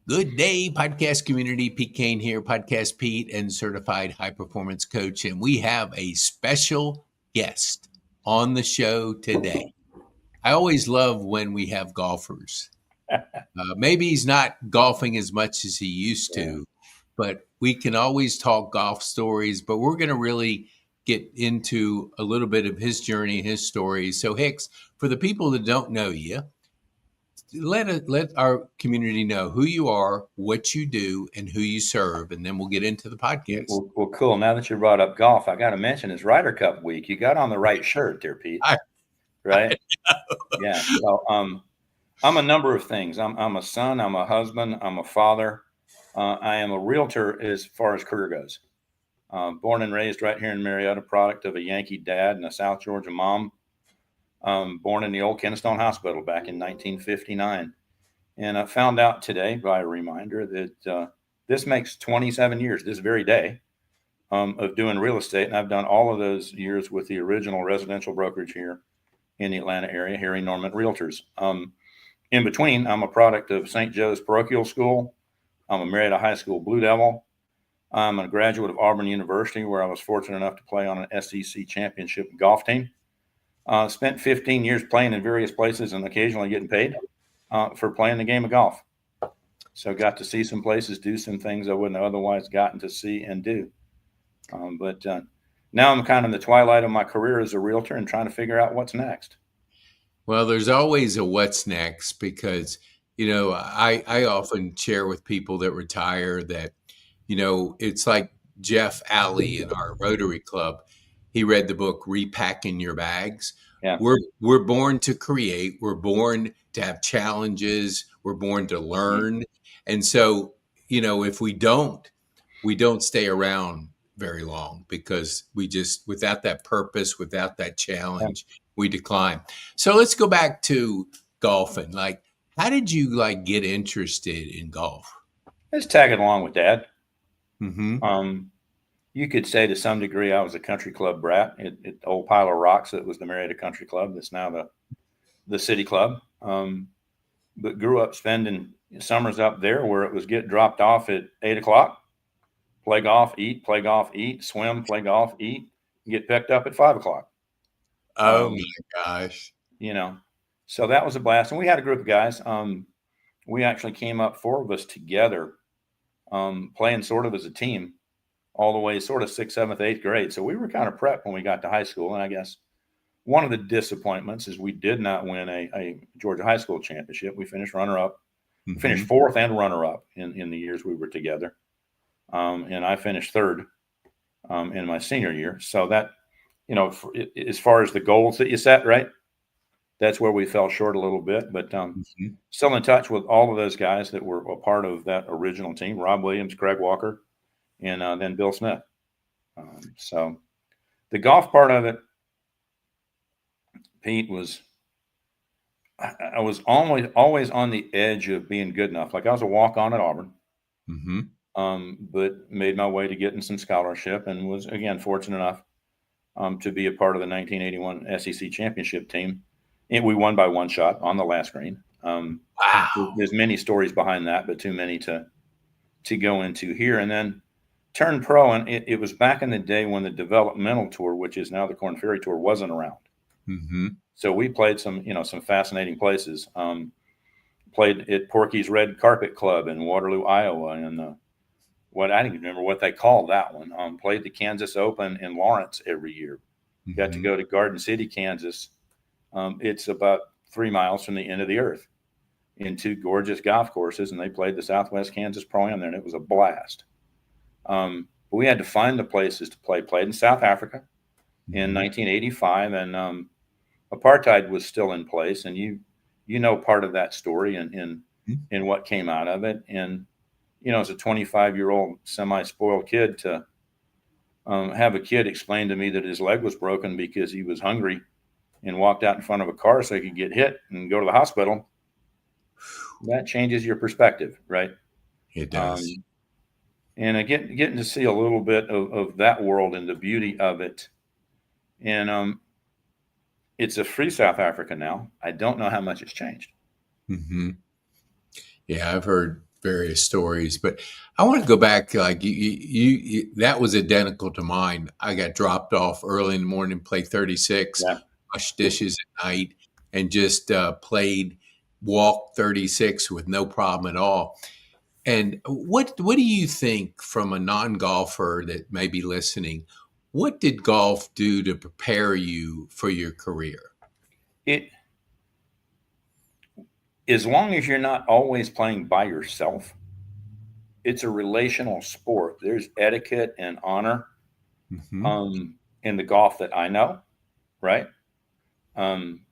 Good day, podcast community. Pete Kane here, Podcast Pete and certified high performance coach. And we have a special guest on the show today. I always love when we have golfers. Maybe he's not golfing as much as he used to, but we can always talk golf stories. But we're going to really get into a little bit of his journey, his story. So, Hicks, for the people that don't know you, let our community know who you are, what you do, and who you serve, and then we'll get into the podcast. Well, cool. Now that you brought up golf, I got to mention it's Ryder Cup week. You got on the right shirt there, Pete. Right? Yeah. So, I'm a number of things. I'm a son. I'm a husband. I'm a father. I am a realtor as far as career goes. Born and raised right here in Marietta, product of a Yankee dad and a South Georgia mom. Born in the old Kennestone Hospital back in 1959. And I found out today by a reminder that this makes 27 years this very day of doing real estate. And I've done all of those years with the original residential brokerage here in the Atlanta area, Harry Norman Realtors. In between, I'm a product of St. Joe's Parochial School. I'm a Marietta High School Blue Devil. I'm a graduate of Auburn University, where I was fortunate enough to play on an SEC championship golf team. Spent 15 years playing in various places and occasionally getting paid for playing the game of golf. So got to see some places, do some things I wouldn't have otherwise gotten to see and do. But now I'm kind of in the twilight of my career as a realtor and trying to figure out what's next. Well, there's always a what's next because, I often share with people that retire that, it's like Jeff Alley in our Rotary Club. He read the book Repacking Your Bags. Yeah. We're born to create. We're born to have challenges. We're born to learn. And so, if we don't stay around very long because we just, without that purpose, without that challenge, we decline. So let's go back to golfing. Like, how did you get interested in golf? Let's tag it along with Dad. Mm-hmm. You could say to some degree I was a country club brat. At Old Pile of Rocks, it was the Marietta Country Club. That's now the City Club. But grew up spending summers up there where it was get dropped off at 8 o'clock, play golf, eat, swim, play golf, eat, get picked up at 5 o'clock. Oh my gosh. So that was a blast. And we had a group of guys. We actually came up, 4 of us together, playing sort of as a team all the way sort of 6th, 7th, 8th grade. So we were kind of prepped when we got to high school. And I guess one of the disappointments is we did not win a Georgia high school championship. We finished runner-up, finished 4th and runner-up in the years we were together. And I finished 3rd in my senior year. So that, as far as the goals that you set, right, that's where we fell short a little bit. But still in touch with all of those guys that were a part of that original team, Rob Williams, Craig Walker, and then Bill Smith. So the golf part of it, Pete, I was always on the edge of being good enough. Like I was a walk-on at Auburn, but made my way to getting some scholarship and was, again, fortunate enough to be a part of the 1981 SEC championship team. And we won by 1 shot on the last green. Wow. There's many stories behind that, but too many to go into here. And then turned pro, and it was back in the day when the developmental tour, which is now the Korn Ferry Tour, wasn't around. So we played some fascinating places. Played at Porky's Red Carpet Club in Waterloo, Iowa, and I don't even remember what they called that one. Played the Kansas Open in Lawrence every year. Got to go to Garden City, Kansas. It's about 3 miles from the end of the earth, in 2 gorgeous golf courses, and they played the Southwest Kansas Pro-Am there, and it was a blast. But we had to find the places to play. Played in South Africa in 1985, and apartheid was still in place, and you know part of that story and what came out of it. And as a 25-year-old semi-spoiled kid, to have a kid explain to me that his leg was broken because he was hungry and walked out in front of a car so he could get hit and go to the hospital, that changes your perspective, right? It does. And getting to see a little bit of that world and the beauty of it. And it's a free South Africa now. I don't know how much it's changed. Yeah, I've heard various stories, but I want to go back. Like you, that was identical to mine. I got dropped off early in the morning, played 36, Yeah. washed dishes at night, and just played walk 36 with no problem at all. And what do you think from a non-golfer that may be listening? What did golf do to prepare you for your career? It, as long as you're not always playing by yourself, it's a relational sport. There's etiquette and honor Hmm. in the golf that I know, right? Um,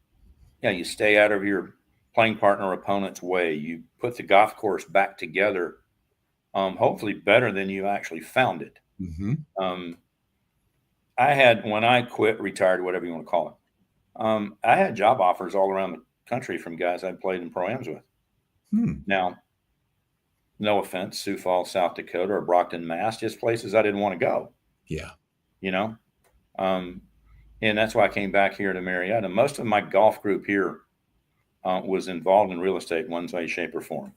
yeah, you stay out of your playing partner or opponent's way. You put the golf course back together, hopefully better than you actually found it. Hmm. Um, I had, when I quit, retired, whatever you want to call it, I had job offers all around the country from guys I'd played in pro-ams with. Hmm. Now, no offense, Sioux Falls, South Dakota, or Brockton, Mass, just places I didn't want to go, Yeah. you know? Um, and that's why I came back here to Marietta. Most of my golf group here was involved in real estate in one way, shape, or form.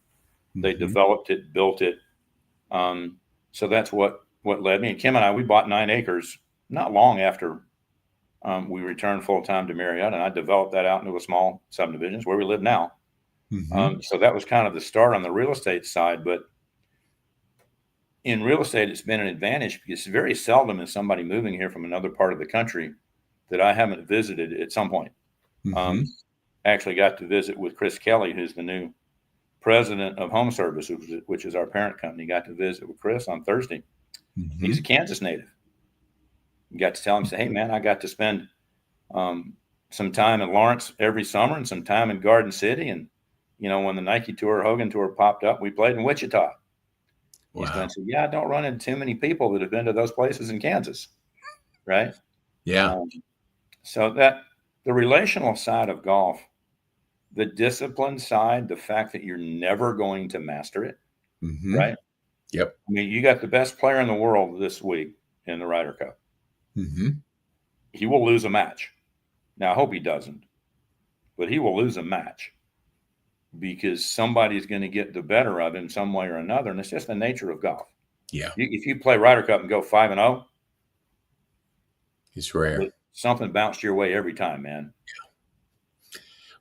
They Hmm. developed it, built it. So that's what led me. And Kim and I, we bought 9 acres not long after we returned full time to Marietta, and I developed that out into a small subdivision where we live now. Hmm. So that was kind of the start on the real estate side. But in real estate, it's been an advantage because very seldom is somebody moving here from another part of the country that I haven't visited at some point. Hmm. Um, Actually got to visit with Chris Kelly, who's the new president of Home Service, which is our parent company. Got to visit with Chris on Thursday. He's a Hmm. Kansas native. Got to tell him, say, hey, man, I got to spend some time in Lawrence every summer and some time in Garden City. And, when the Nike Tour, Hogan Tour popped up, we played in Wichita. He's going Wow. to say, yeah, I don't run into too many people that have been to those places in Kansas. Right. Yeah. Um, so that the relational side of golf, the discipline side, the fact that you're never going to master it. Hmm. Right. Yep. I mean, you got the best player in the world this week in the Ryder Cup. Hmm. He will lose a match. Now, I hope he doesn't, but he will lose a match because somebody's going to get the better of him some way or another. And it's just the nature of golf. Yeah. If you play Ryder Cup and go 5-0, It's rare. something bounced your way every time, man.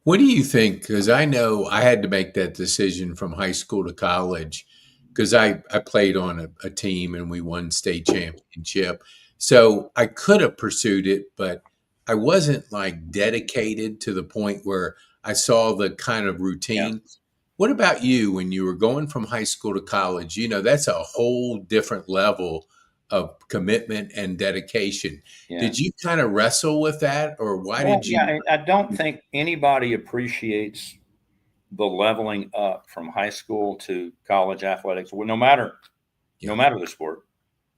What do you think? Because I know I had to make that decision from high school to college because I played on a team and we won state championship. So I could have pursued it, but I wasn't like dedicated to the point where I saw the kind of Yeah. routine. What about you when you were going from high school to college? That's a whole different level of commitment and dedication. Yeah. Did you kind of wrestle with that, or why Well, did you? yeah, I don't think anybody appreciates the leveling up from high school to college athletics, well, no matter Yeah. the sport,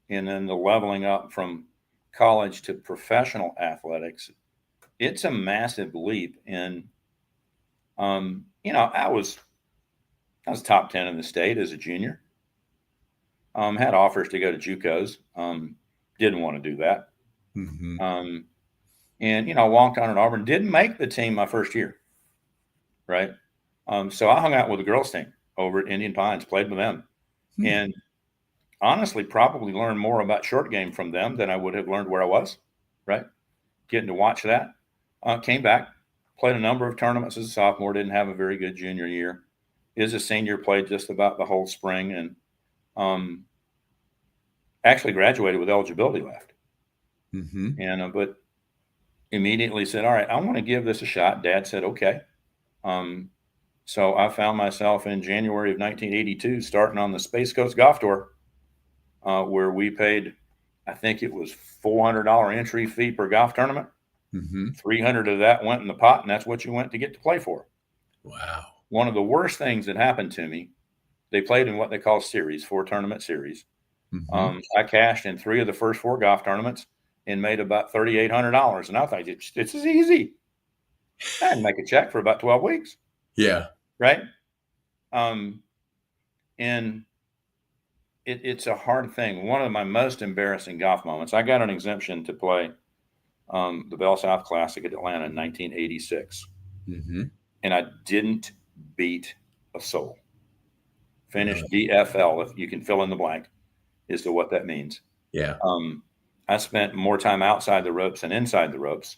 and then the leveling up from college to professional athletics. It's a massive leap. And I was top 10 in the state as a junior. Had offers to go to JUCOs. Didn't want to do that. Hmm. Um, and walked on at Auburn. Didn't make the team my first year. Right. So I hung out with the girls team over at Indian Pines, played with them, Hmm. and honestly, probably learned more about short game from them than I would have learned where I was. Right. Getting to watch that. Came back, played a number of tournaments as a sophomore. Didn't have a very good junior year. As a senior, played just about the whole spring, and actually graduated with eligibility left. Hmm. And but immediately said, "All right, I want to give this a shot." Dad said, "Okay." So I found myself in January of 1982 starting on the Space Coast Golf Tour, where we paid, I think it was $400 entry fee per golf tournament. Hmm. 300 of that went in the pot, and that's what you went to get to play for. Wow. One of the worst things that happened to me, they played in what they call series, 4-tournament series. Hmm. I cashed in 3 of the first 4 golf tournaments and made about $3,800. And I thought, it's as easy. I had to make a check for about 12 weeks. Yeah. Right. And it's a hard thing. One of my most embarrassing golf moments, I got an exemption to play the Bell South Classic at Atlanta in 1986. Hmm. And I didn't beat a soul. finished DFL, if you can fill in the blank as to what that means. Yeah. I spent more time outside the ropes than inside the ropes.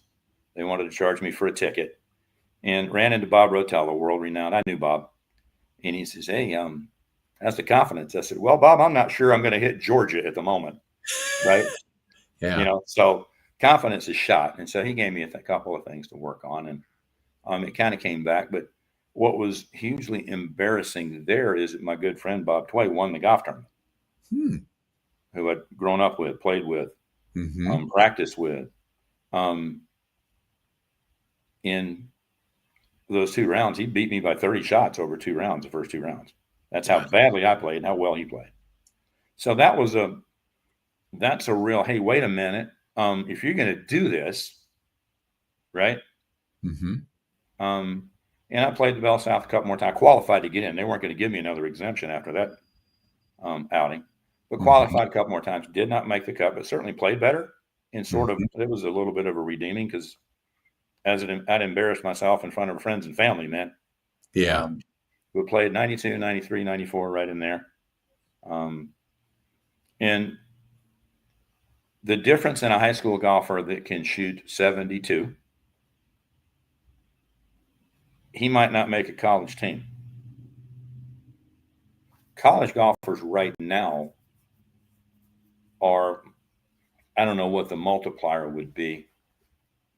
They wanted to charge me for a ticket, and ran into Bob Rotel, a world renowned. I knew Bob, and he says, "Hey, how's the confidence?" I said, "Well, Bob, I'm not sure I'm going to hit Georgia at the moment." Right. Yeah. So confidence is shot. And so he gave me a couple of things to work on, and it kind of came back. But what was hugely embarrassing there is that my good friend Bob Tway won the golf tournament, who I'd grown up with, played with, practiced with. In those 2 rounds, he beat me by 30 shots over 2 rounds, the first 2 rounds. That's how badly I played and how well he played. So that's a real, hey, wait a minute. If you're going to do this, right? And I played the Bell South a couple more times. I qualified to get in. They weren't going to give me another exemption after that outing, but qualified a couple more times. Did not make the cut, but certainly played better. And sort of, it was a little bit of a redeeming, because I'd embarrassed myself in front of friends and family, man. Yeah. We played 92, 93, 94, right in there. And the difference in a high school golfer that can shoot 72, he might not make a college team. College golfers right now are, I don't know what the multiplier would be,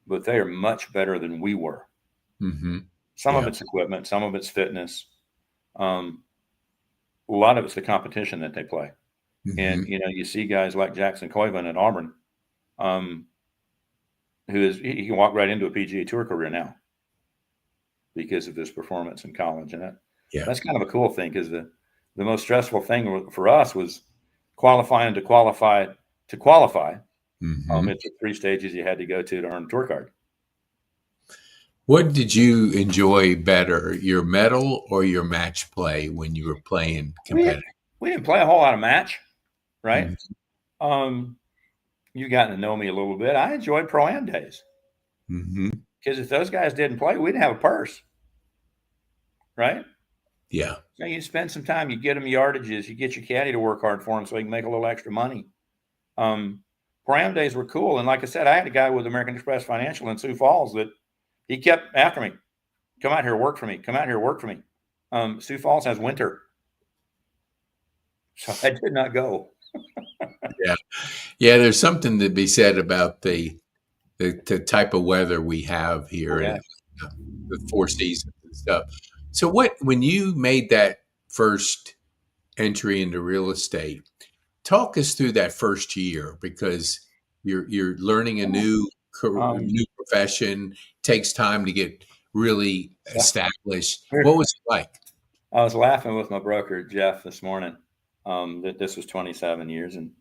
but they are much better than we were. Some of it's equipment, some of it's fitness. A lot of it's the competition that they play. And, you see guys like Jackson Coyvan at Auburn, he can walk right into a PGA Tour career now because of his performance in college. And that's kind of a cool thing, because the most stressful thing for us was qualifying to qualify. It's the 3 stages you had to go to earn a tour card. What did you enjoy better, your medal or your match play when you were playing competitive? We didn't play a whole lot of match, right? You've gotten to know me a little bit. I enjoyed Pro-Am days. Because if those guys didn't play, we didn't have a purse, right? Yeah. So you spend some time, you get them yardages, you get your caddy to work hard for them so he can make a little extra money. Pro-Am days were cool. And like I said, I had a guy with American Express Financial in Sioux Falls that he kept after me. Come out here, work for me. Come out here, work for me. Sioux Falls has winter. So I did not go. Yeah. There's something to be said about the type of weather we have here, and the 4 seasons and stuff. So when you made that first entry into real estate, talk us through that first year, because you're learning a new profession. Takes time to get really established. What was it like? I was laughing with my broker, Jeff, this morning, that this was 27 years. And,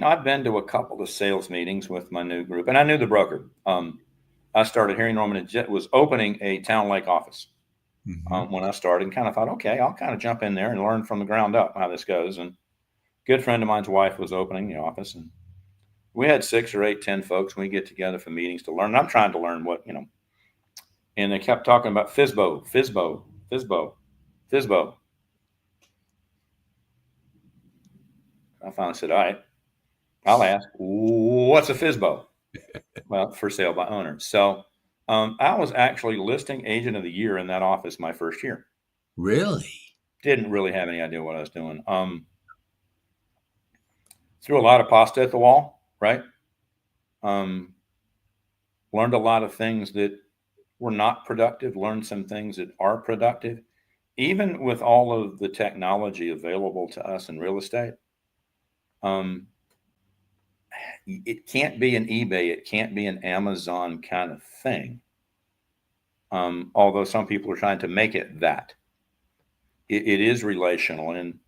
I've been to a couple of sales meetings with my new group, and I knew the broker. I started Harry Norman was opening a Town Lake office when I started, and kind of thought, okay, I'll kind of jump in there and learn from the ground up how this goes. And a good friend of mine's wife was opening the office, and we had 6 or 8, 10 folks. We get together for meetings to learn. And I'm trying to learn what, and they kept talking about FSBO. I finally said, all right, I'll ask, what's a FSBO? Well, for sale by owner. So I was actually listing agent of the year in that office my first year. Really? Didn't really have any idea what I was doing. Threw a lot of pasta at the wall, right? Learned a lot of things that were not productive, learned some things that are productive. Even with all of the technology available to us in real estate, it can't be an eBay, it can't be an Amazon kind of thing. Although some people are trying to make it that. It is relational. And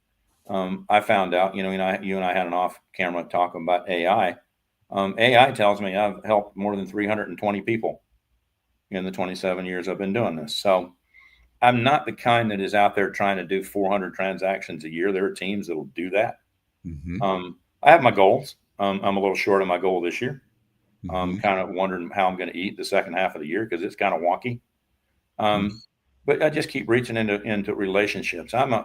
I found out, you and I had an off-camera talk about AI. AI tells me I've helped more than 320 people in the 27 years I've been doing this. So I'm not the kind that is out there trying to do 400 transactions a year. There are teams that will do that. I have my goals. I'm a little short of my goal this year. I'm kind of wondering how I'm going to eat the second half of the year, because it's kind of wonky. But I just keep reaching into relationships. I'm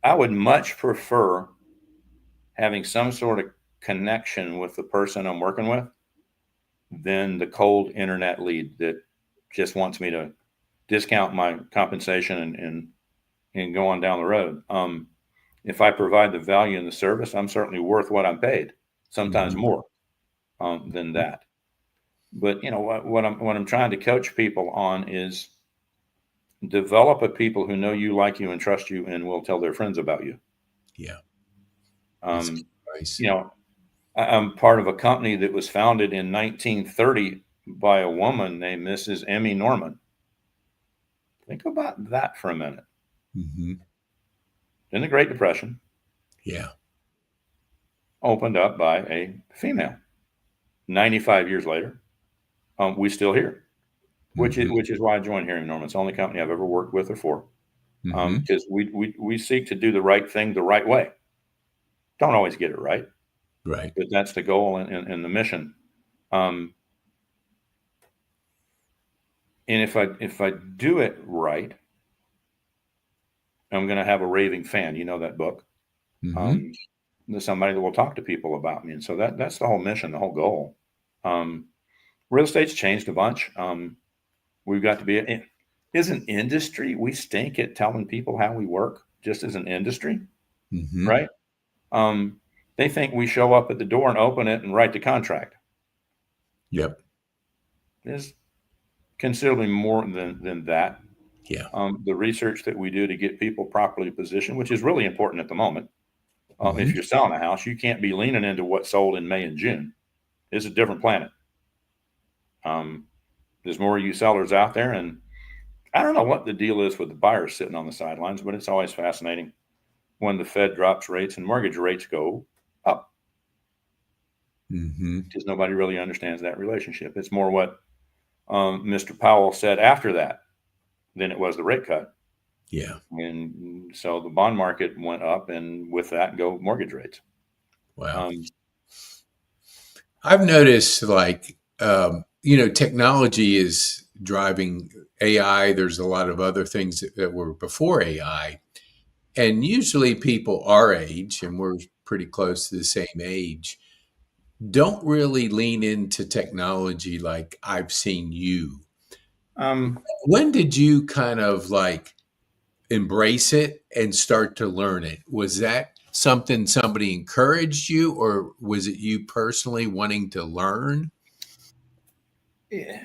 I would much prefer having some sort of connection with the person I'm working with than the cold internet lead that just wants me to discount my compensation and go on down the road. If I provide the value in the service, I'm certainly worth what I'm paid, sometimes more than that. But what I'm trying to coach people on is develop a people who know you, like you, and trust you, and will tell their friends about you. Yeah. Nice. I'm part of a company that was founded in 1930 by a woman named Mrs. Emmy Norman. Think about that for a minute. Mm-hmm. In the Great Depression. Yeah. Opened up by a female. 95 years later, we still here, which is why I joined Hearing Norman. It's the only company I've ever worked with or for, because we seek to do the right thing the right way. Don't always get it right, but that's the goal and the mission. And if I do it right, I'm going to have a raving fan. You know that book. There's somebody that will talk to people about me, and so that's the whole mission, the whole goal. Real estate's changed a bunch. We've got to be as an industry, we stink at telling people how we work, just as an industry, right? They think we show up at the door and open it and write the contract. Yep. There's considerably more than that. Yeah. The research that we do to get people properly positioned, which is really important at the moment. If you're selling a house, you can't be leaning into what sold in May and June. It's a different planet. There's more of you sellers out there, and I don't know what the deal is with the buyers sitting on the sidelines, but it's always fascinating when the Fed drops rates and mortgage rates go up. Because nobody really understands that relationship. It's more what Mr. Powell said after that than it was the rate cut. Yeah. And so the bond market went up, and with that go mortgage rates. Wow. I've noticed technology is driving AI. There's a lot of other things that were before AI. And usually people our age, and we're pretty close to the same age, don't really lean into technology like I've seen you. When did you kind of embrace it and start to learn it? Was that something somebody encouraged you, or was it you personally wanting to learn? Yeah.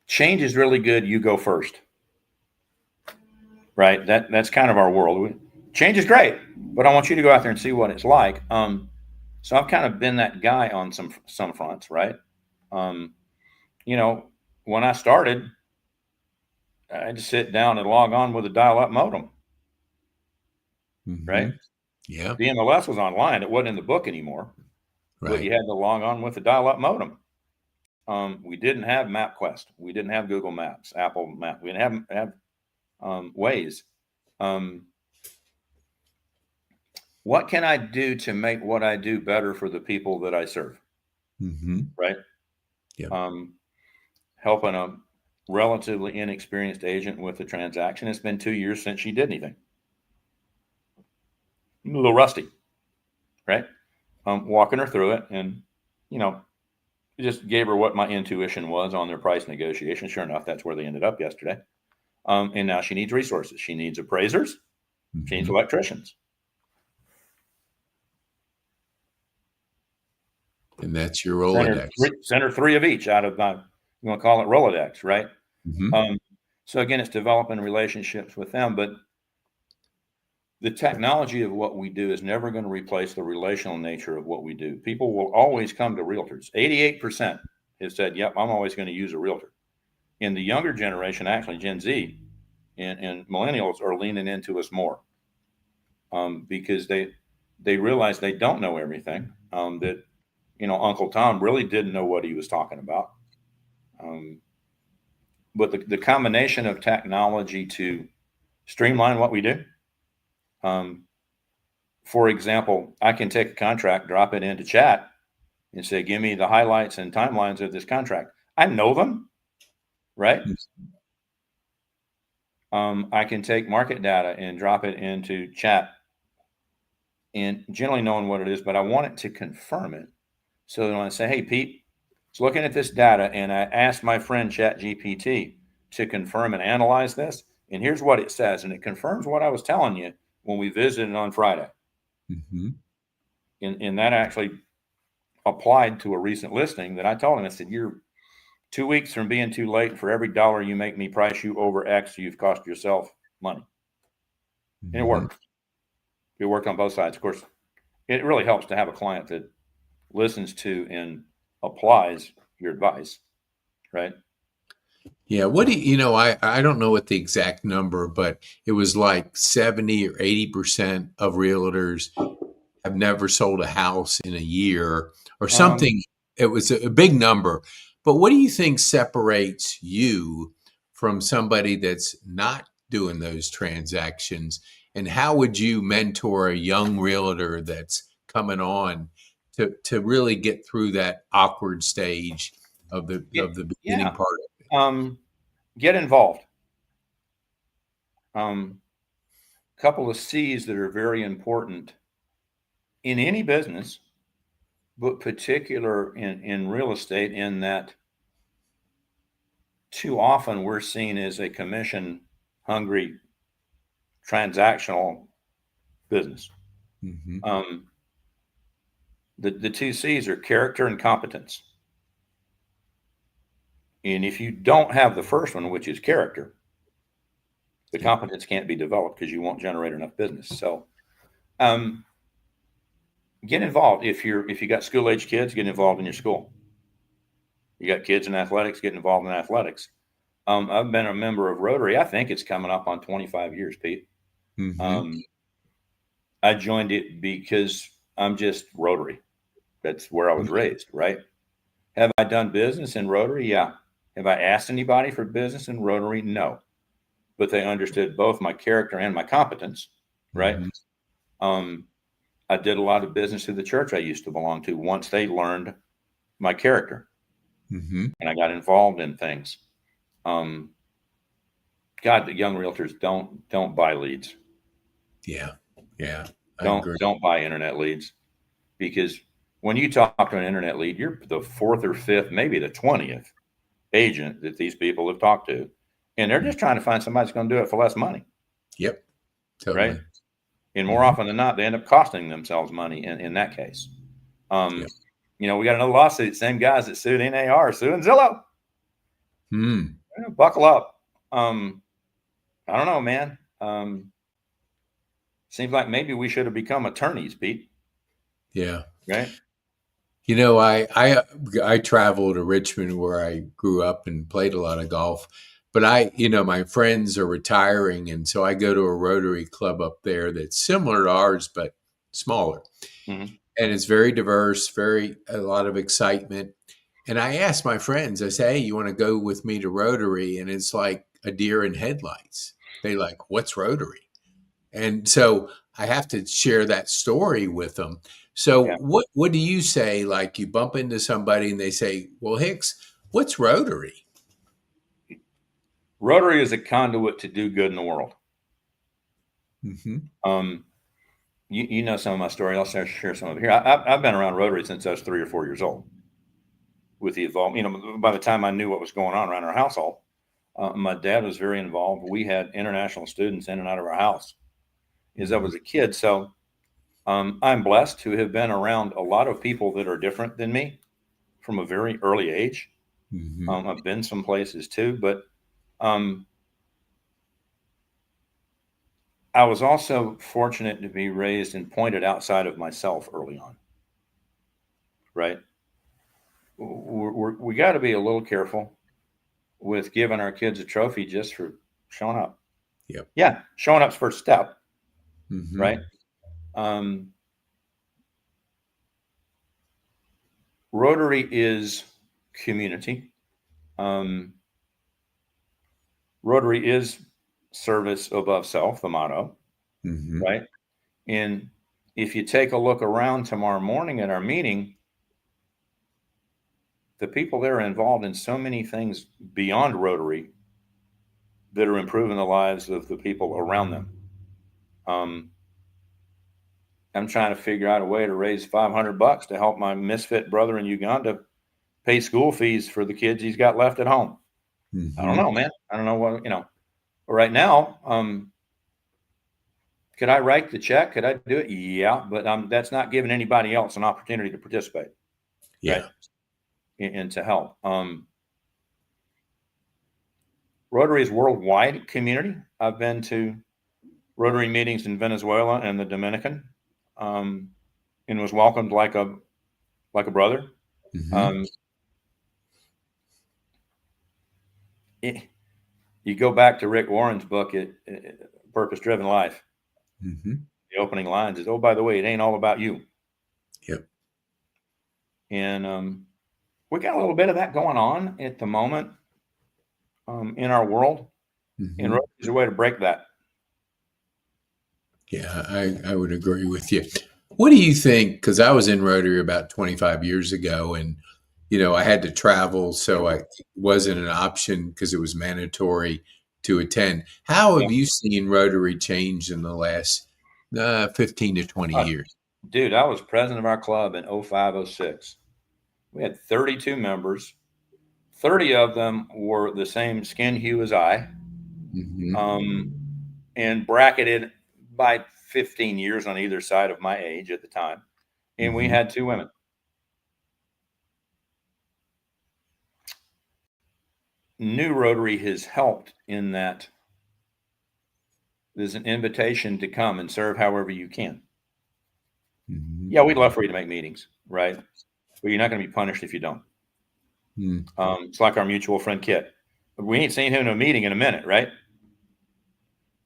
Change is really good. You go first. Right. That's kind of our world. Change is great, but I want you to go out there and see what it's like. So I've kind of been that guy on some fronts, right? When I started, I had to sit down and log on with a dial-up modem, right? Yeah. The MLS was online; it wasn't in the book anymore. Right. But you had to log on with a dial-up modem. We didn't have MapQuest. We didn't have Google Maps, Apple Maps. We didn't have Waze. What can I do to make what I do better for the people that I serve? Right? Yeah. Helping a relatively inexperienced agent with a transaction. It's been 2 years since she did anything. A little rusty, right? Walking her through it, and just gave her what my intuition was on their price negotiation. Sure enough, that's where they ended up yesterday. And now she needs resources. She needs appraisers. She needs electricians. And that's your Rolodex. Send her 3 of each out of my, you want to call it Rolodex, right? So again, it's developing relationships with them, but the technology of what we do is never going to replace the relational nature of what we do. People will always come to realtors. 88% have said, yep, I'm always going to use a realtor. In the younger generation, actually Gen Z and millennials are leaning into us more because they realize they don't know everything, that Uncle Tom really didn't know what he was talking about. But the combination of technology to streamline what we do. For example, I can take a contract, drop it into chat, and say, give me the highlights and timelines of this contract. I know them, right? I can take market data and drop it into chat, and generally knowing what it is, but I want it to confirm it. So that when I say, hey, Pete, it's looking at this data, and I asked my friend ChatGPT to confirm and analyze this, and here's what it says, and it confirms what I was telling you when we visited on Friday. Mm-hmm. And that actually applied to a recent listing that I told him. I said, you're 2 weeks from being too late. For every dollar you make me price you over X, you've cost yourself money. And it worked. It worked on both sides. Of course, it really helps to have a client that listens to and applies your advice, right? Yeah. What do you know? I don't know what the exact number, but it was like 70 or 80% of realtors have never sold a house in a year or something. It was a big number. But what do you think separates you from somebody that's not doing those transactions? And how would you mentor a young realtor that's coming on to really get through that awkward stage of the beginning part of it? Get involved. Couple of C's that are very important in any business, but particular in real estate, in that too often we're seen as a commission hungry transactional business. Mm-hmm. The two C's are character and competence. And if you don't have the first one, which is character, the competence can't be developed because you won't generate enough business. So get involved. If you got school age kids, get involved in your school. You got kids in athletics, get involved in athletics. I've been a member of Rotary. I think it's coming up on 25 years, Pete. Mm-hmm. I joined it because I'm just Rotary. That's where I was raised, right? Have I done business in Rotary? Yeah. Have I asked anybody for business in Rotary? No. But they understood both my character and my competence, right? Mm-hmm. I did a lot of business through the church I used to belong to once they learned my character. Mm-hmm. And I got involved in things. God, the young realtors don't buy leads. Yeah. Yeah. I Don't agree. don't buy internet leads, because when you talk to an internet lead, you're the fourth or fifth, maybe the 20th agent that these people have talked to, and they're just trying to find somebody that's going to do it for less money. Yep. Totally. Right. And more often than not, they end up costing themselves money in that case. Yep. We got another lawsuit, same guys that sued NAR, suing Zillow. Buckle up. I don't know, man. Seems like maybe we should have become attorneys, Pete. Yeah. Right. I traveled to Richmond where I grew up and played a lot of golf. But my friends are retiring, and so I go to a Rotary club up there that's similar to ours but smaller. Mm-hmm. And it's very diverse, a lot of excitement. And I asked my friends, I say, hey, you want to go with me to Rotary? And it's like a deer in headlights. They like, what's Rotary? And so I have to share that story with them. So what do you say? Like you bump into somebody and they say, well, Hicks, what's Rotary? Rotary is a conduit to do good in the world. Mm-hmm. You know some of my story. I'll share some of it here. I've been around Rotary since I was 3 or 4 years old. With the involvement, by the time I knew what was going on around our household, my dad was very involved. We had international students in and out of our house as I was a kid. So I'm blessed to have been around a lot of people that are different than me from a very early age. Mm-hmm. I've been some places too, but I was also fortunate to be raised and pointed outside of myself early on. Right. We got to be a little careful with giving our kids a trophy just for showing up. Yep. Yeah. Showing up's first step. Mm-hmm. Right. Rotary is community. Rotary is service above self, the motto. Mm-hmm. Right. And if you take a look around tomorrow morning at our meeting, the people that are involved in so many things beyond Rotary that are improving the lives of the people around them. I'm trying to figure out a way to raise $500 to help my misfit brother in Uganda pay school fees for the kids he's got left at home. Mm-hmm. I don't know, man. I don't know what, right now, could I write the check? Could I do it? Yeah, but that's not giving anybody else an opportunity to participate. Yeah. Right? And to help. Rotary is a worldwide community. I've been to Rotary meetings in Venezuela and the Dominican, and was welcomed like a brother. Mm-hmm. You go back to Rick Warren's book, Purpose Driven Life. Mm-hmm. The opening lines is, "Oh, by the way, it ain't all about you." Yep. And we got a little bit of that going on at the moment in our world. Mm-hmm. And Rotary is a way to break that. Yeah, I would agree with you. What do you think? Because I was in Rotary about 25 years ago, and I had to travel, so it wasn't an option because it was mandatory to attend. How have you seen Rotary change in the last 15 to 20 years? Dude, I was president of our club in 05, 06. We had 32 members. 30 of them were the same skin hue as I, and bracketed by 15 years on either side of my age at the time. And we had 2 women. New Rotary has helped in that there's an invitation to come and serve however you can. Yeah, we'd love for you to make meetings, right? But you're not going to be punished if you don't. It's like our mutual friend Kit. We ain't seen him in a meeting in a minute, right?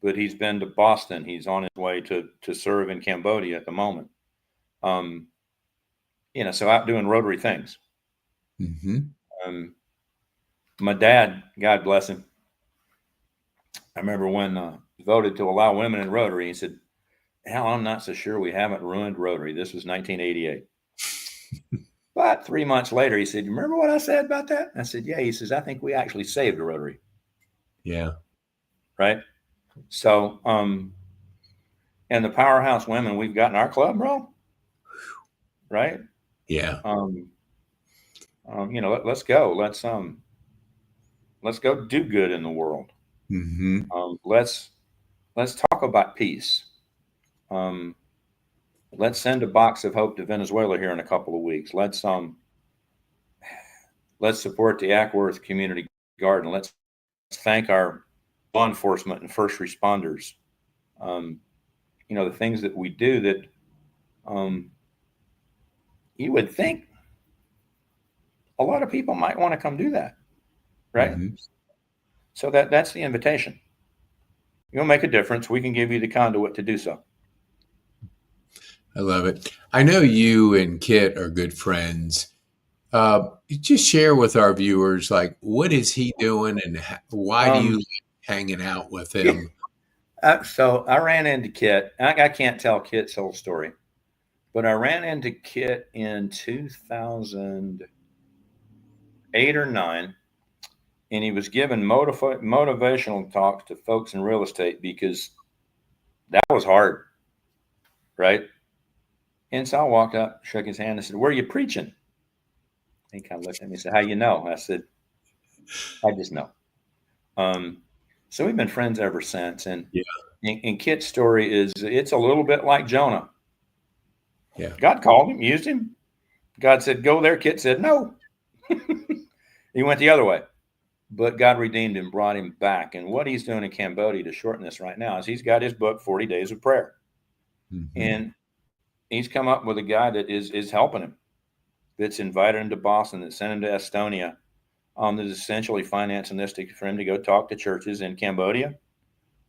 But he's been to Boston. He's on his way to serve in Cambodia at the moment. So out doing Rotary things. My dad, God bless him, I remember when he voted to allow women in Rotary, he said, "Hell, I'm not so sure we haven't ruined Rotary." This was 1988. But 3 months later, he said, "You remember what I said about that?" I said, "Yeah." He says, "I think we actually saved a Rotary." Yeah. Right? So, and the powerhouse women we've got in our club, bro. Right? Yeah. Let's go. Let's go do good in the world. Let's talk about peace. Let's send a box of hope to Venezuela here in a couple of weeks. Let's support the Ackworth Community Garden. Let's thank our law enforcement and first responders. The things that we do that you would think a lot of people might want to come do that, right? So that's the invitation. You'll make a difference. We can give you the conduit to do so. I love it. I know you and Kit are good friends. Just share with our viewers, like, what is he doing and why do you like hanging out with him? So I ran into Kit. I can't tell Kit's whole story, but I ran into Kit in 2008 or 9, and he was giving motivational talks to folks in real estate because that was hard, right? And so I walked up, shook his hand, and said, "Where are you preaching?" He kind of looked at me and said, "How you know?" I said, "I just know." So we've been friends ever since. And Kit's story is, it's a little bit like Jonah. Yeah. God called him, used him. God said, "Go there." Kit said, "No." He went the other way. But God redeemed him, brought him back. And what he's doing in Cambodia, to shorten this right now, is he's got his book, 40 Days of Prayer. And he's come up with a guy that is helping him, that's invited him to Boston, that sent him to Estonia, that is essentially financing this for him to go talk to churches in Cambodia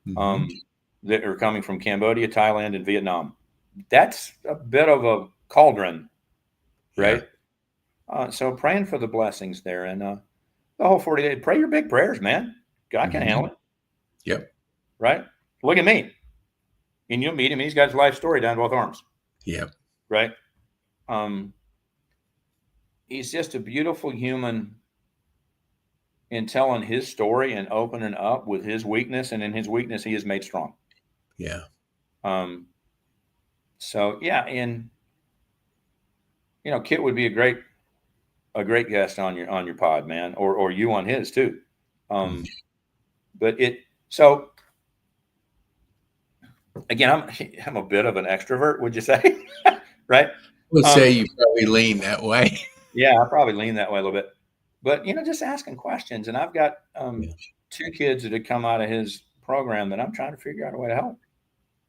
that are coming from Cambodia, Thailand, and Vietnam. That's a bit of a cauldron, right? So praying for the blessings there. And the whole 40 days, pray your big prayers, man. God can handle it. Yep. Right? Look at me. And you'll meet him. He's got his life story down both arms. Yep. Right? He's just a beautiful human in telling his story and opening up with his weakness, and in his weakness, he is made strong. Yeah. So yeah, and Kit would be a great guest on your pod, man, or you on his too. But so again, I'm a bit of an extrovert, would you say? Right? We'll say you probably lean that way. Yeah, I probably lean that way a little bit. But just asking questions, and I've got two kids that had come out of his program that I'm trying to figure out a way to help.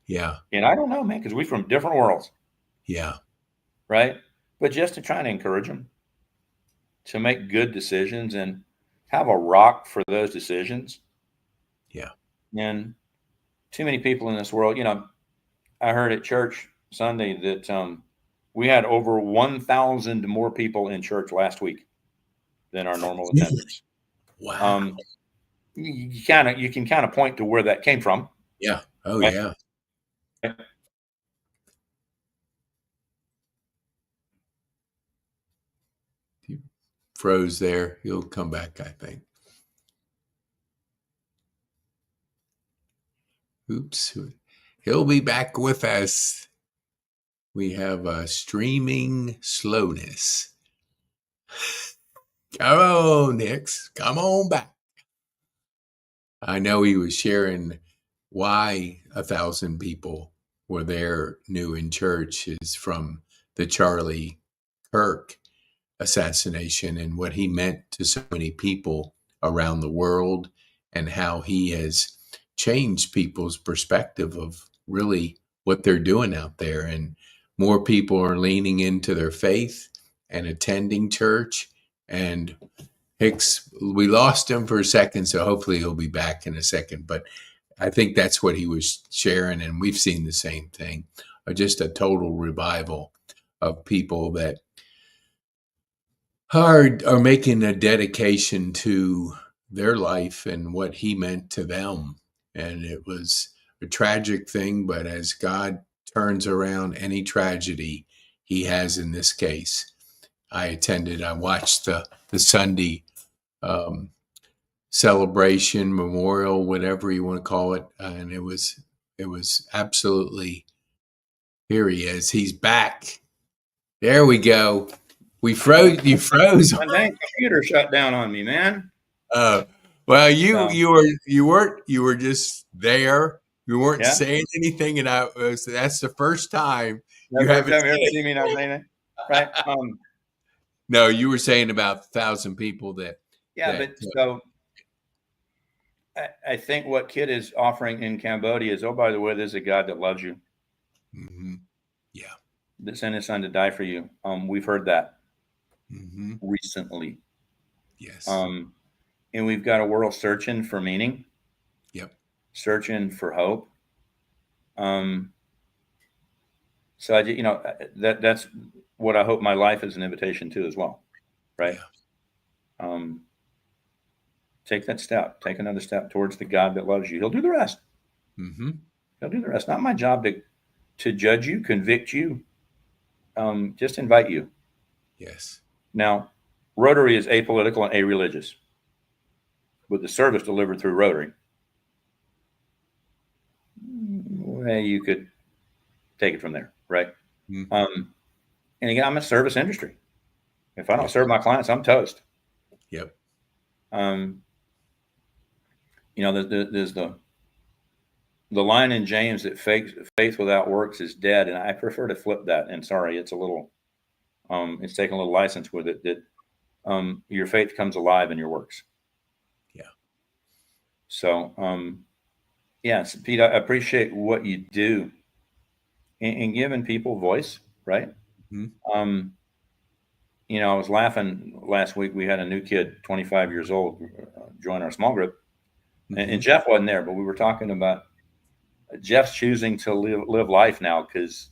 Yeah. And I don't know, man, because we're from different worlds. Yeah. Right? But just to try to encourage them to make good decisions and have a rock for those decisions. Yeah. And too many people in this world, I heard at church Sunday that we had over 1,000 more people in church last week than our normal attendance. Wow. You can kind of point to where that came from. Yeah. Oh, right? Yeah. He froze there. He'll come back, I think. Oops. He'll be back with us. We have a streaming slowness. Come on, Hicks. Come on back. I know he was sharing why 1,000 people were there new in church is from the Charlie Kirk assassination and what he meant to so many people around the world and how he has changed people's perspective of really what they're doing out there. And more people are leaning into their faith and attending church. And Hicks, we lost him for a second, so hopefully he'll be back in a second. But I think that's what he was sharing, and we've seen the same thing. Just a total revival of people that are making a dedication to their life and what he meant to them. And it was a tragic thing, but as God turns around any tragedy he has in this case, I watched the Sunday celebration, memorial, whatever you want to call it. And it was absolutely, here he is. He's back. There we go. You froze. My dang computer shut down on me, man. Well, you were just there. You weren't saying anything, and that's the first time you haven't seen me not saying it, right? No, you were saying about 1,000 people that. Yeah, so I think what Kit is offering in Cambodia is, oh, by the way, there's a God that loves you. Mm-hmm. Yeah. That sent his son to die for you. We've heard that recently. Yes. And we've got a world searching for meaning. Yep. Searching for hope. So that's what I hope my life is an invitation to as well. Right. Yeah. Take that step. Take another step towards the God that loves you. He'll do the rest. Mm-hmm. He'll do the rest. Not my job to judge you, convict you. Just invite you. Yes. Now, Rotary is apolitical and a-religious, with the service delivered through Rotary. Well, you could take it from there, right? Mm-hmm. And again, I'm in service industry. If I don't serve my clients, I'm toast. Yep. There's the line in James that faith without works is dead, and I prefer to flip that. And sorry, it's a little, it's taking a little license with it that your faith comes alive in your works. Yeah. So, yes, Pete, I appreciate what you do in giving people voice, right? Mm-hmm. I was laughing last week. We had a new kid, 25 years old, join our small group. Mm-hmm. And Jeff wasn't there, but we were talking about Jeff's choosing to live life now because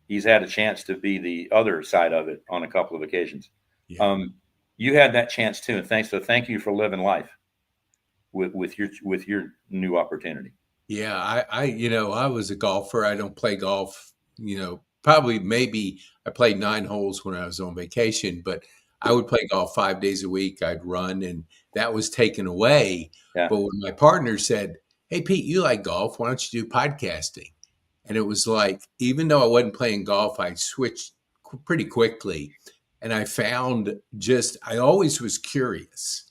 he's had a chance to be the other side of it on a couple of occasions. Yeah. You had that chance too, and thank you for living life with your new opportunity. Yeah, I was a golfer. I don't play golf. Maybe I played 9 holes when I was on vacation, but I would play golf 5 days a week. I'd run, and that was taken away. Yeah. But when my partner said, "Hey, Pete, you like golf. Why don't you do podcasting?" And it was like, even though I wasn't playing golf, I switched pretty quickly. And I found I always was curious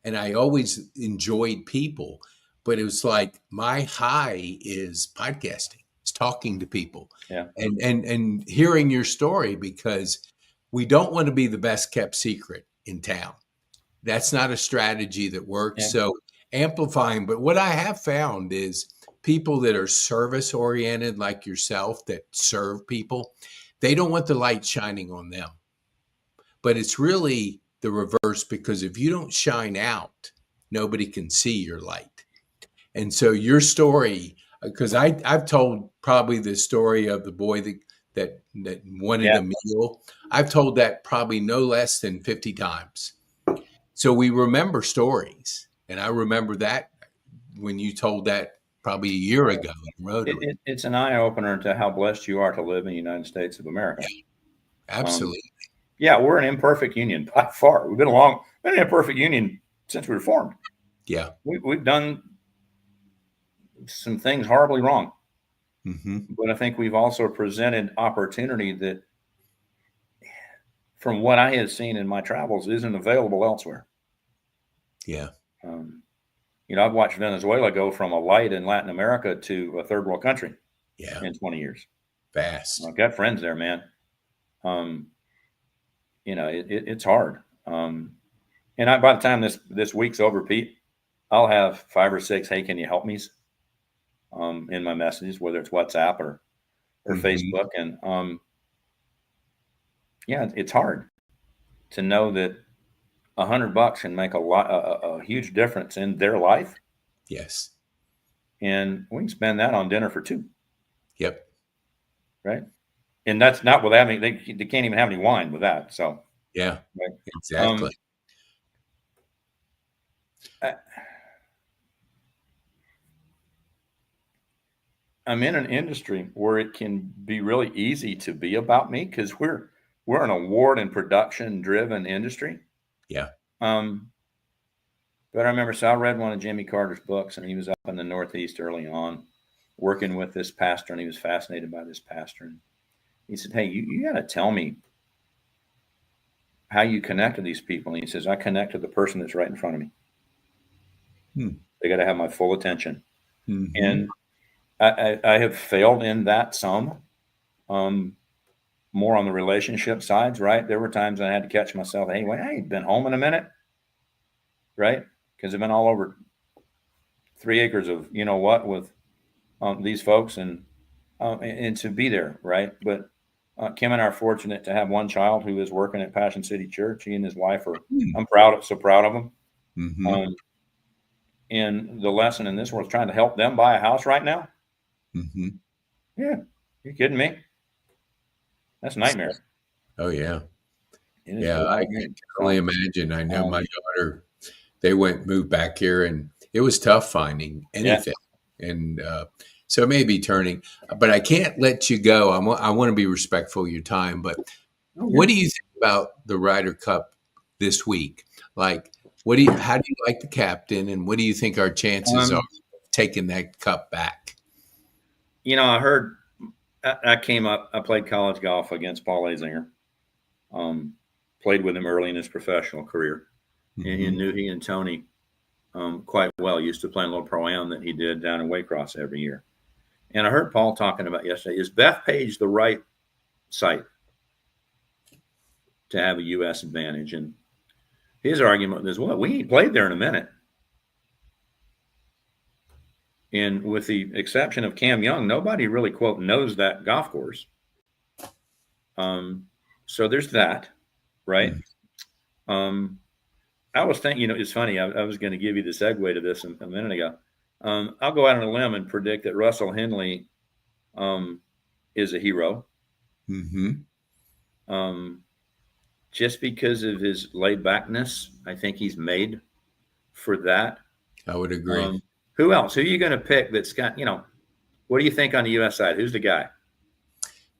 and I always enjoyed people. But it was like my high is podcasting, it's talking to people, Yeah. and hearing your story, because we don't want to be the best kept secret in town. That's not a strategy that works. Yeah. So amplifying. But what I have found is people that are service oriented, like yourself, that serve people, they don't want the light shining on them. But it's really the reverse, because if you don't shine out, nobody can see your light. And so your story, because I've told probably the story of the boy that wanted a meal. I've told that probably no less than 50 times. So we remember stories. And I remember that when you told that probably a year ago in Rotary. It's an eye opener to how blessed you are to live in the United States of America. Yeah, absolutely. We're an imperfect union by far. We've been an imperfect union since we were formed. Yeah. We've done some things horribly wrong. Mm-hmm. But I think we've also presented opportunity that, from what I have seen in my travels, isn't available elsewhere. Yeah. I've watched Venezuela go from a light in Latin America to a third world country in 20 years. Fast. I've got friends there, man. It's hard. And by the time this week's over, Pete, I'll have 5 or 6, "Hey, can you help me's?" In my messages, whether it's WhatsApp or Facebook. And it's hard to know that $100 can make a huge difference in their life. Yes. And we can spend that on dinner for 2. Yep. Right. And that's not with having, they can't even have any wine with that. So yeah, right. Exactly. I'm in an industry where it can be really easy to be about me, because we're an award and production driven industry. Yeah. But I remember, so I read one of Jimmy Carter's books, and he was up in the Northeast early on working with this pastor, and he was fascinated by this pastor. And he said, "Hey, you got to tell me how you connect to these people." And he says, "I connect to the person that's right in front of me. They got to have my full attention." Mm-hmm. And I have failed in that some, more on the relationship sides, right? There were times I had to catch myself, "Hey, wait, I ain't been home in a minute," right? Because I've been all over 3 acres of, with these folks, and to be there, right? But Kim and I are fortunate to have one child who is working at Passion City Church. He and his wife are, I'm so proud of them. Mm-hmm. And the lesson in this world is trying to help them buy a house right now. Mm-hmm. Yeah. You kidding me? That's a nightmare. Oh, yeah. Yeah, I can only imagine. I know my daughter, they moved back here, and it was tough finding anything. Yeah. And so maybe turning, but I can't let you go. I want to be respectful of your time, but what do you think about the Ryder Cup this week? Like, how do you like the captain, and what do you think our chances are of taking that cup back? I heard, I came up, I played college golf against Paul Azinger. Played with him early in his professional career, and knew he and Tony quite well. Used to play a little pro-am that he did down in Waycross every year. And I heard Paul talking about yesterday, is Bethpage the right site to have a U.S. advantage? And his argument is, well, we ain't played there in a minute. And with the exception of Cam Young, nobody really, quote, knows that golf course. So there's that, right? I was thinking, it's funny. I was going to give you the segue to this a minute ago. I'll go out on a limb and predict that Russell Henley is a hero. Mm-hmm. Just because of his laid backness, I think he's made for that. I would agree. Who else? Who are you going to pick that's got, what do you think on the U.S. side? Who's the guy?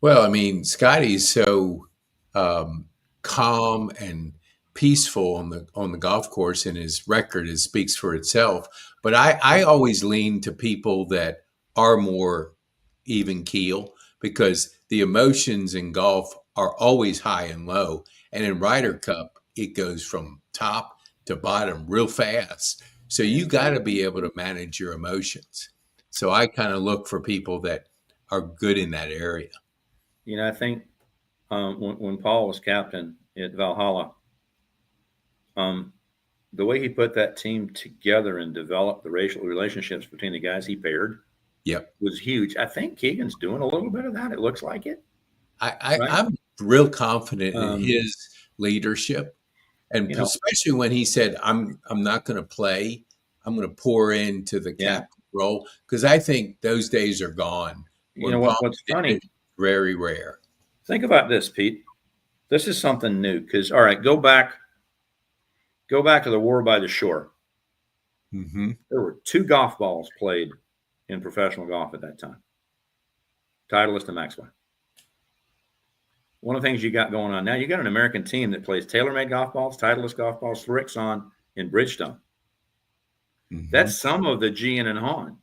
Well, I mean, Scotty's so calm, and peaceful on the golf course, and his record speaks for itself. But I always lean to people that are more even keel, because the emotions in golf are always high and low, and in Ryder Cup it goes from top to bottom real fast. So you got to be able to manage your emotions. So I kind of look for people that are good in that area. I think when Paul was captain at Valhalla, the way he put that team together and developed the racial relationships between the guys he paired, was huge. I think Keegan's doing a little bit of that. It looks like it. I'm real confident in his leadership, and especially when he said, "I'm not going to play. I'm going to pour into the captain role," because I think those days are gone. What's funny? Very rare. Think about this, Pete. This is something new. Because all right, go back to the War by the Shore. Mm-hmm. There were 2 golf balls played in professional golf at that time: Titleist and Maxwell. One of the things you got going on now, you got an American team that plays TaylorMade golf balls, Titleist golf balls, Srixon, and Bridgestone. Mm-hmm. That's some of the Gian and Han.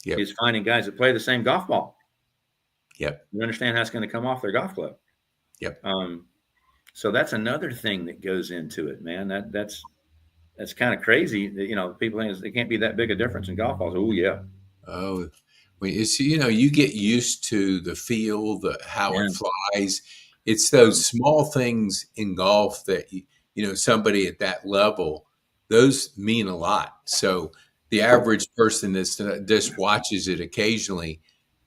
Is finding guys that play the same golf ball. You understand how it's going to come off their golf club. So that's another thing that goes into it, man. That's kind of crazy. People think it can't be that big a difference in golf balls. Oh yeah. Oh, it's you get used to the feel, how it flies. It's those small things in golf that somebody at that level, those mean a lot. So the average person that just watches it occasionally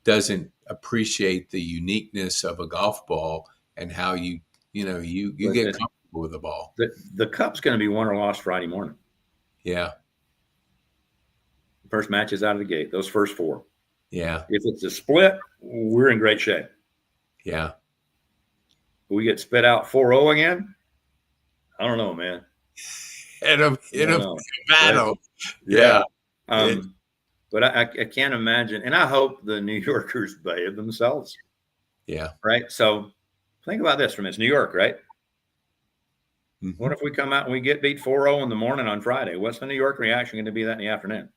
doesn't appreciate the uniqueness of a golf ball and how you get comfortable with the ball. The Cup's going to be won or lost Friday morning. Yeah. First match is out of the gate. Those first 4. Yeah. If it's a split, we're in great shape. Yeah. We get spit out 4-0 again. I don't know, man. It'll be a battle. Yeah. But I can't imagine, and I hope the New Yorkers behave themselves. Yeah. Right. So think about this: it's New York, right? Mm-hmm. What if we come out and we get beat 4-0 in the morning on Friday? What's the New York reaction going to be that in the afternoon?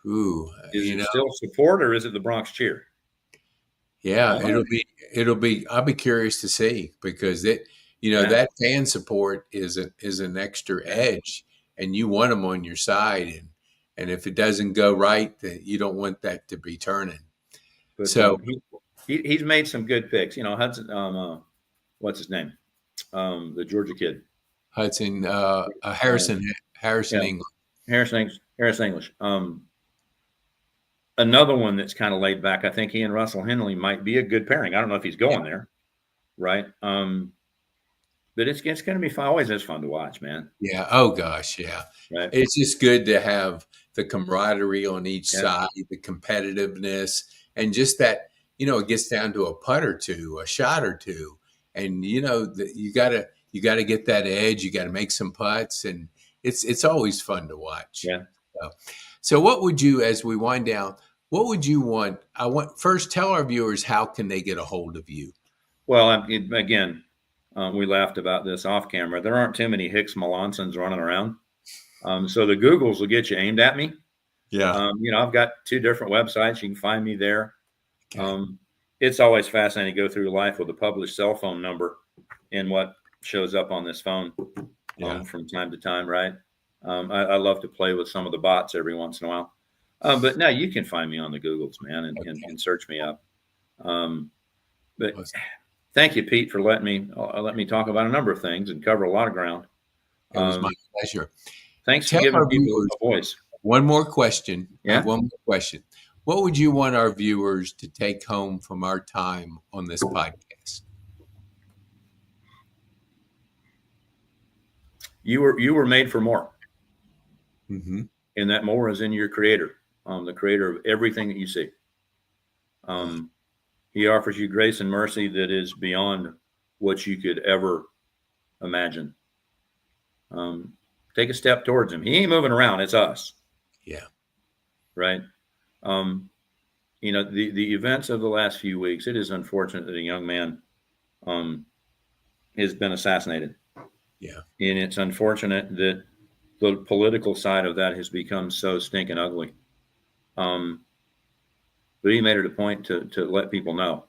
Ooh, is it still support, or is it the Bronx cheer? Yeah, it'll be. I'll be curious to see, because that fan support is an extra edge, and you want them on your side, and if it doesn't go right, then you don't want that to be turning. But so he's made some good picks. Hudson, what's his name? The Georgia kid, Hudson Harrison English. Harrison English. Another one that's kind of laid back. I think he and Russell Henley might be a good pairing. I don't know if he's going there, right? But it's going to be always as fun to watch, man. Yeah. Oh gosh, yeah. Right. It's just good to have the camaraderie on each side, the competitiveness, and just that it gets down to a putt or two, a shot or two, and you gotta get that edge. You got to make some putts, and it's always fun to watch. Yeah. So what would you, as we wind down, what would you want? First, tell our viewers, how can they get a hold of you? Well, again, we laughed about this off camera. There aren't too many Hicks Malonsons running around. So the Googles will get you aimed at me. Yeah. I've got 2 different websites. You can find me there. Okay. It's always fascinating to go through life with a published cell phone number and what shows up on this phone from time to time, right? I love to play with some of the bots every once in a while. But now you can find me on the Googles, man, and search me up. But thank you, Pete, for letting me talk about a number of things and cover a lot of ground. It was my pleasure. Thanks for giving people a voice. One more question. Yeah. One more question. What would you want our viewers to take home from our time on this podcast? You were made for more. Mm-hmm. And that more is in your creator, the creator of everything that you see. He offers you grace and mercy that is beyond what you could ever imagine. Take a step towards him. He ain't moving around. It's us. Yeah. Right. The events of the last few weeks, it is unfortunate that a young man has been assassinated. Yeah. And it's unfortunate that the political side of that has become so stinking ugly. But he made it a point to let people know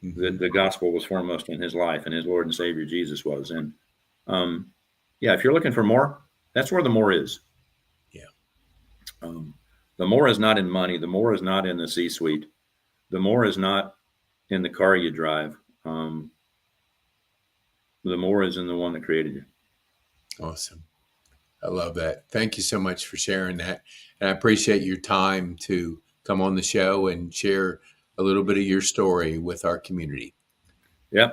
that the gospel was foremost in his life, and his Lord and Savior Jesus was. And yeah, if you're looking for more, that's where the more is. Yeah. The more is not in money. The more is not in the C-suite. The more is not in the car you drive. The more is in the one that created you. Awesome. I love that. Thank you so much for sharing that. And I appreciate your time to come on the show and share a little bit of your story with our community. Yeah,